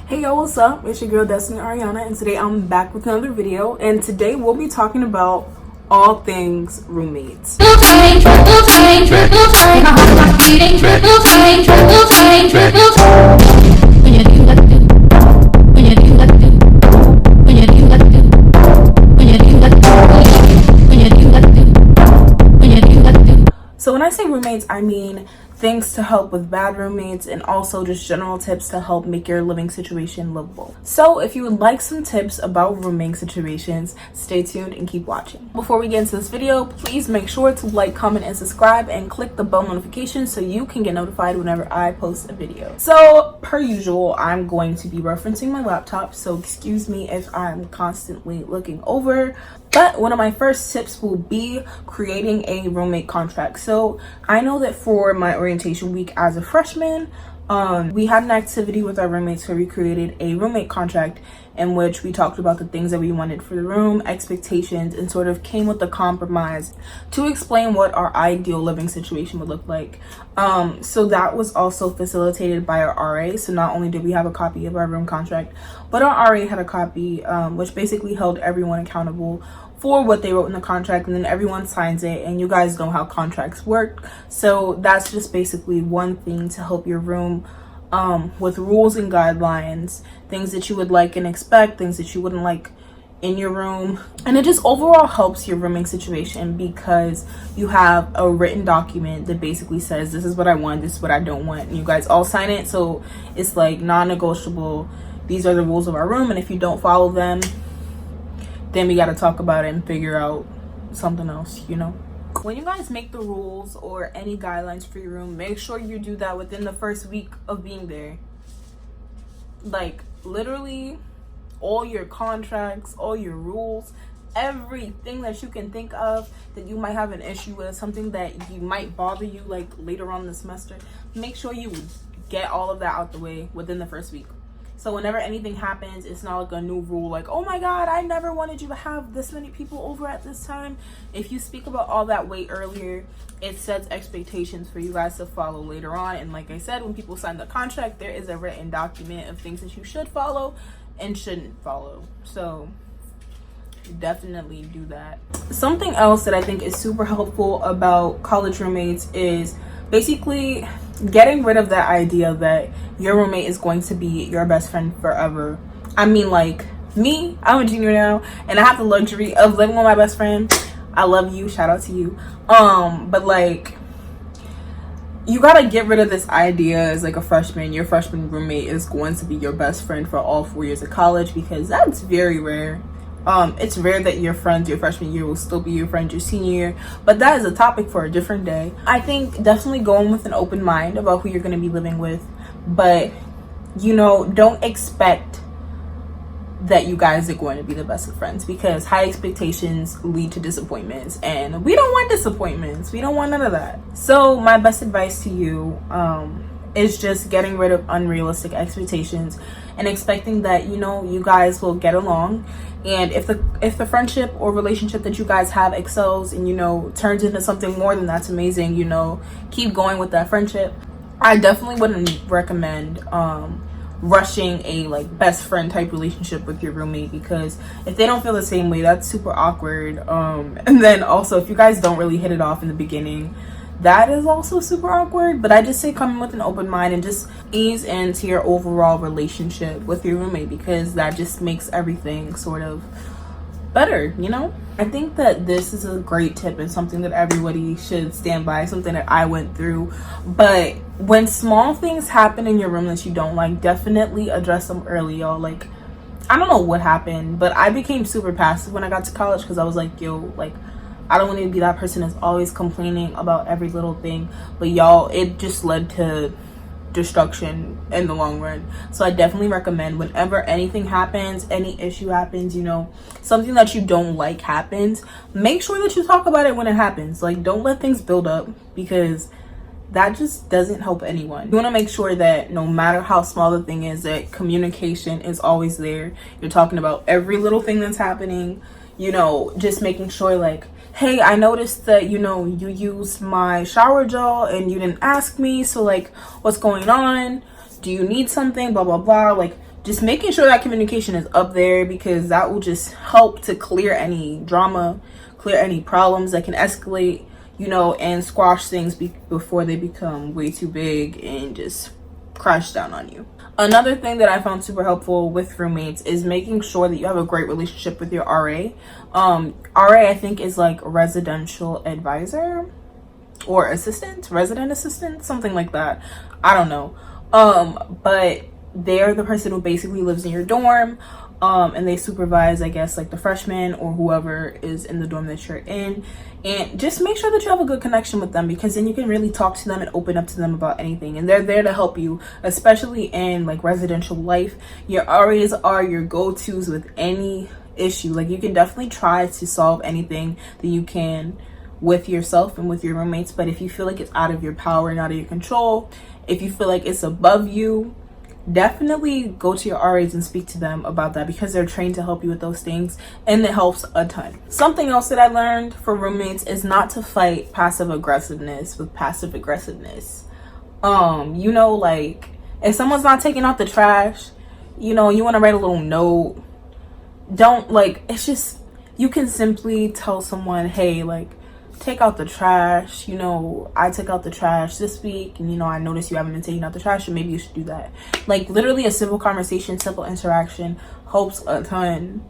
Hey yo, what's up? It's your girl Destiny Ariana, and today I'm back with another video. And today we'll be talking about all things roommates. So when I say roommates, I mean things to help with bad roommates and also just general tips to help make your living situation livable. So if you would like some tips about rooming situations, stay tuned and keep watching. Before we get into this video, please make sure to like, comment, and subscribe and click the bell notification so you can get notified whenever I post a video. So per usual, I'm going to be referencing my laptop, so excuse me if I'm constantly looking over. But one of my first tips will be creating a roommate contract. So I know that for my orientation week as a freshman, we had an activity with our roommates where we created a roommate contract in which we talked about the things that we wanted for the room, expectations, and sort of came with a compromise to explain what our ideal living situation would look like. So that was also facilitated by our RA. So not only did we have a copy of our room contract, but our RA had a copy, which basically held everyone accountable for what they wrote in the contract, and then everyone signs it, and you guys know how contracts work. So that's just basically one thing to help your room with rules and guidelines, things that you would like and expect, things that you wouldn't like in your room. And it just overall helps your rooming situation because you have a written document that basically says this is what I want, this is what I don't want, and you guys all sign it. So it's like non-negotiable. These are the rules of our room, and if you don't follow them, then we got to talk about it and figure out something else, you know. When you guys make the rules or any guidelines for your room, make sure you do that within the first week of being there. Like literally all your contracts, all your rules, everything that you can think of that you might have an issue with, something that you might bother you like later on in the semester, make sure you get all of that out the way within the first week. So whenever anything happens, it's not like a new rule like, oh my god, I never wanted you to have this many people over at this time. If you speak about all that way earlier, it sets expectations for you guys to follow later on. And like I said, when people sign the contract, there is a written document of things that you should follow and shouldn't follow. So definitely do that. Something else that I think is super helpful about college roommates is basically getting rid of that idea that your roommate is going to be your best friend forever. I mean, like me, I'm a junior now and I have the luxury of living with my best friend. I love you, shout out to you. But like, you gotta get rid of this idea as like a freshman, your freshman roommate is going to be your best friend for all 4 years of college, because that's very rare. It's rare that your friends your freshman year will still be your friends your senior year, but that is a topic for a different day. I think definitely going with an open mind about who you're going to be living with, but you know, don't expect that you guys are going to be the best of friends, because high expectations lead to disappointments, and we don't want disappointments. We don't want none of that. So my best advice to you is just getting rid of unrealistic expectations and expecting that, you know, you guys will get along. And if the friendship or relationship that you guys have excels and, you know, turns into something more, then that's amazing. You know, keep going with that friendship. I definitely wouldn't recommend rushing a like best friend type relationship with your roommate, because if they don't feel the same way, that's super awkward. And then also, if you guys don't really hit it off in the beginning, that is also super awkward. But I just say come in with an open mind and just ease into your overall relationship with your roommate, because that just makes everything sort of better, you know. I think that this is a great tip and something that everybody should stand by, something that I went through. But when small things happen in your room that you don't like, definitely address them early, y'all. Like, I don't know what happened, but I became super passive when I got to college, because I was like, yo, like, I don't want to be that person that's always complaining about every little thing. But y'all, it just led to destruction in the long run. So I definitely recommend whenever anything happens, any issue happens, you know, something that you don't like happens, make sure that you talk about it when it happens. Like, don't let things build up, because that just doesn't help anyone. You want to make sure that no matter how small the thing is, that communication is always there. You're talking about every little thing that's happening, you know, just making sure like, hey, I noticed that, you know, you used my shower gel and you didn't ask me, so like, what's going on? Do you need something? Blah, blah, blah. Like, just making sure that communication is up there, because that will just help to clear any drama, clear any problems that can escalate, and squash things before they become way too big and just crash down on you. Another thing that I found super helpful with roommates is making sure that you have a great relationship with your RA. RA, I think, is like residential advisor or assistant, resident assistant, something like that. I don't know. But they're the person who basically lives in your dorm. And they supervise, I guess, like the freshmen or whoever is in the dorm that you're in. And just make sure that you have a good connection with them, because then you can really talk to them and open up to them about anything. And they're there to help you, especially in like residential life. Your RAs are your go-tos with any issue. Like, you can definitely try to solve anything that you can with yourself and with your roommates. But if you feel like it's out of your power and out of your control, if you feel like it's above you, definitely go to your RAs and speak to them about that, because they're trained to help you with those things, and it helps a ton. Something else that I learned for roommates is not to fight passive aggressiveness with passive aggressiveness. Like, if someone's not taking out the trash, you want to write a little note. Don't, like, it's just, you can simply tell someone, hey, like, take out the trash. I took out the trash this week, and I noticed you haven't been taking out the trash, and maybe you should do that. Like, literally a simple conversation, simple interaction helps a ton.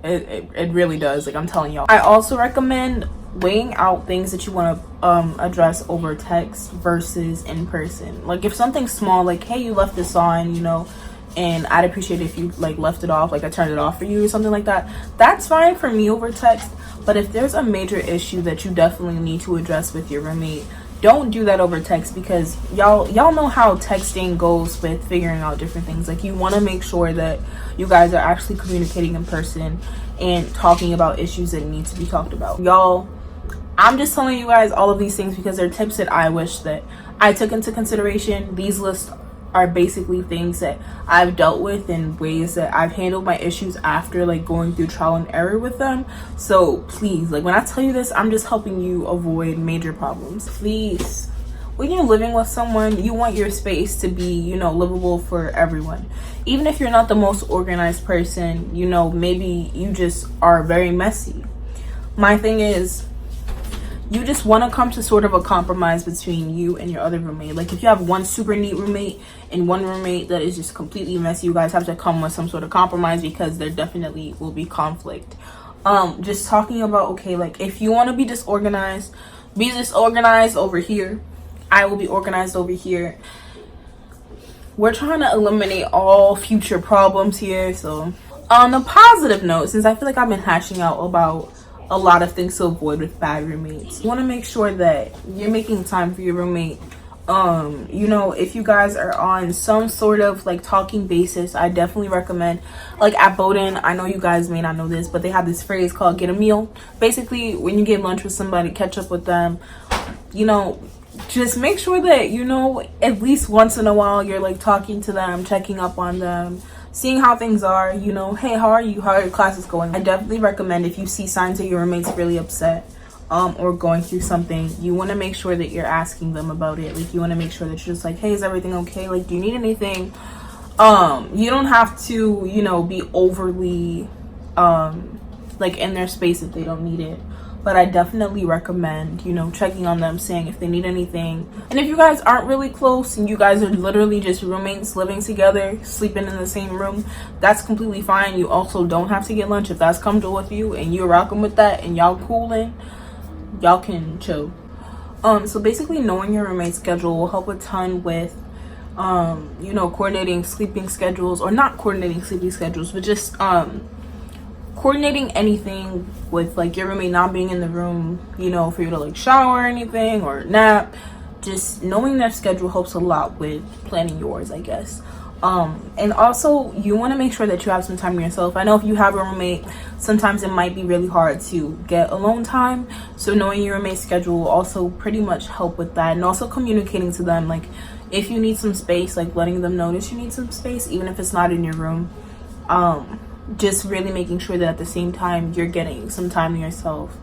It really does. Like, I'm telling y'all. I also recommend weighing out things that you want to address over text versus in person. Like, if something's small, like, hey, you left this on, and I'd appreciate it if you like left it off, like I turned it off for you or something like that, that's fine for me over text. But if there's a major issue that you definitely need to address with your roommate, don't do that over text, because y'all know how texting goes with figuring out different things. Like, you want to make sure that you guys are actually communicating in person and talking about issues that need to be talked about. Y'all, I'm just telling you guys all of these things because they're tips that I wish that I took into consideration. These lists are basically things that I've dealt with in ways that I've handled my issues after like going through trial and error with them. So please, like, when I tell you this, I'm just helping you avoid major problems. Please, when you're living with someone, you want your space to be, livable for everyone. Even if you're not the most organized person, maybe you just are very messy. My thing is, you just want to come to sort of a compromise between you and your other roommate. Like, if you have one super neat roommate and one roommate that is just completely messy, you guys have to come with some sort of compromise, because there definitely will be conflict. Just talking about, okay, like, if you want to be disorganized over here. I will be organized over here. We're trying to eliminate all future problems here. So on a positive note, since I feel like I've been hashing out about a lot of things to avoid with bad roommates, you want to make sure that you're making time for your roommate. If you guys are on some sort of like talking basis, I definitely recommend, like at Bowdoin, I know you guys may not know this, but they have this phrase called get a meal. Basically, when you get lunch with somebody, catch up with them, just make sure that at least once in a while you're like talking to them, checking up on them, seeing how things are, hey, how are you? How are your classes going? I definitely recommend, if you see signs that your roommate's really upset or going through something, you want to make sure that you're asking them about it. Like, you want to make sure that you're just like, hey, is everything okay? Like, do you need anything? You don't have to, be overly like in their space if they don't need it. But I definitely recommend, checking on them, saying if they need anything. And if you guys aren't really close and you guys are literally just roommates living together, sleeping in the same room, that's completely fine. You also don't have to get lunch if that's comfortable with you and you're rocking with that and y'all cooling. Y'all can chill. So basically, knowing your roommate's schedule will help a ton with, coordinating sleeping schedules, or not coordinating sleeping schedules, but just coordinating anything with like your roommate not being in the room, for you to like shower or anything or nap. Just knowing their schedule helps a lot with planning yours, I guess. And also, you want to make sure that you have some time to yourself. I know if you have a roommate, sometimes it might be really hard to get alone time. So knowing your roommate's schedule will also pretty much help with that. And also communicating to them, like, if you need some space, like letting them know that you need some space, even if it's not in your room. Just really making sure that at the same time you're getting some time to yourself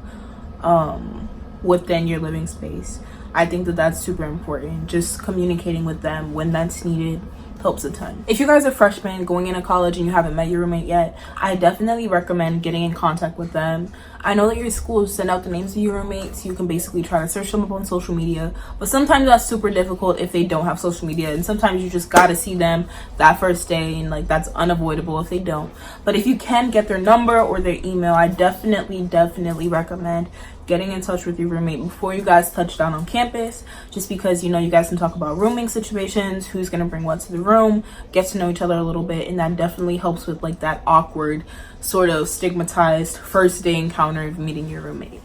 within your living space. I think that that's super important. Just communicating with them when that's needed helps a ton. If you guys are freshmen going into college and you haven't met your roommate yet, I definitely recommend getting in contact with them. I know that your schools send out the names of your roommates. You can basically try to search them up on social media, but sometimes that's super difficult if they don't have social media, and sometimes you just gotta see them that first day, and like that's unavoidable if they don't. But if you can get their number or their email, I definitely recommend getting in touch with your roommate before you guys touch down on campus, just because, you know, you guys can talk about rooming situations, who's going to bring what to the room, get to know each other a little bit, and that definitely helps with like that awkward, sort of stigmatized first day encounter of meeting your roommate.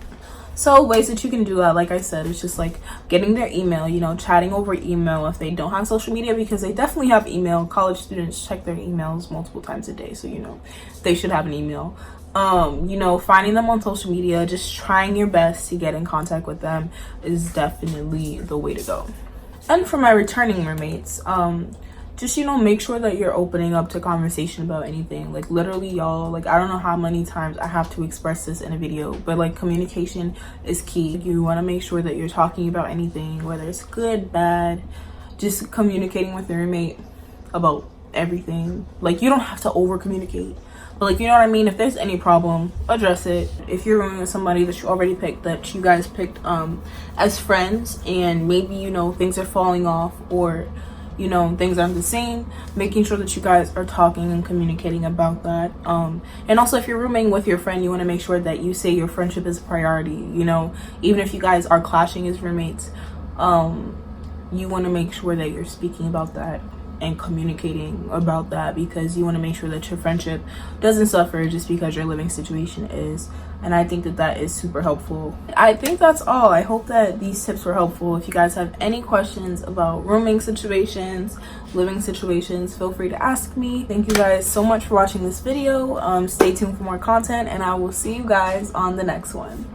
So ways that you can do that, like I said, is just like getting their email, you know, chatting over email if they don't have social media, because they definitely have email. College students check their emails multiple times a day, so you know they should have an email. You know, finding them on social media, just trying your best to get in contact with them is definitely the way to go. And for my returning roommates, just, you know, make sure that you're opening up to conversation about anything. Like literally, y'all, like I don't know how many times I have to express this in a video, but like communication is key. You want to make sure that you're talking about anything, whether it's good, bad, just communicating with your roommate about everything. Like you don't have to over communicate, but like, you know what I mean? If there's any problem, address it. If you're rooming with somebody that you already picked, that you guys picked as friends, and maybe, you know, things are falling off, or, you know, things aren't the same, making sure that you guys are talking and communicating about that. And also, if you're rooming with your friend, you want to make sure that you say your friendship is a priority. You know, even if you guys are clashing as roommates, you want to make sure that you're speaking about that and communicating about that, because you want to make sure that your friendship doesn't suffer just because your living situation is. And I think that that is super helpful. I think that's all. I hope that these tips were helpful. If you guys have any questions about rooming situations, living situations, feel free to ask me. Thank you guys so much for watching this video. Stay tuned for more content, and I will see you guys on the next one.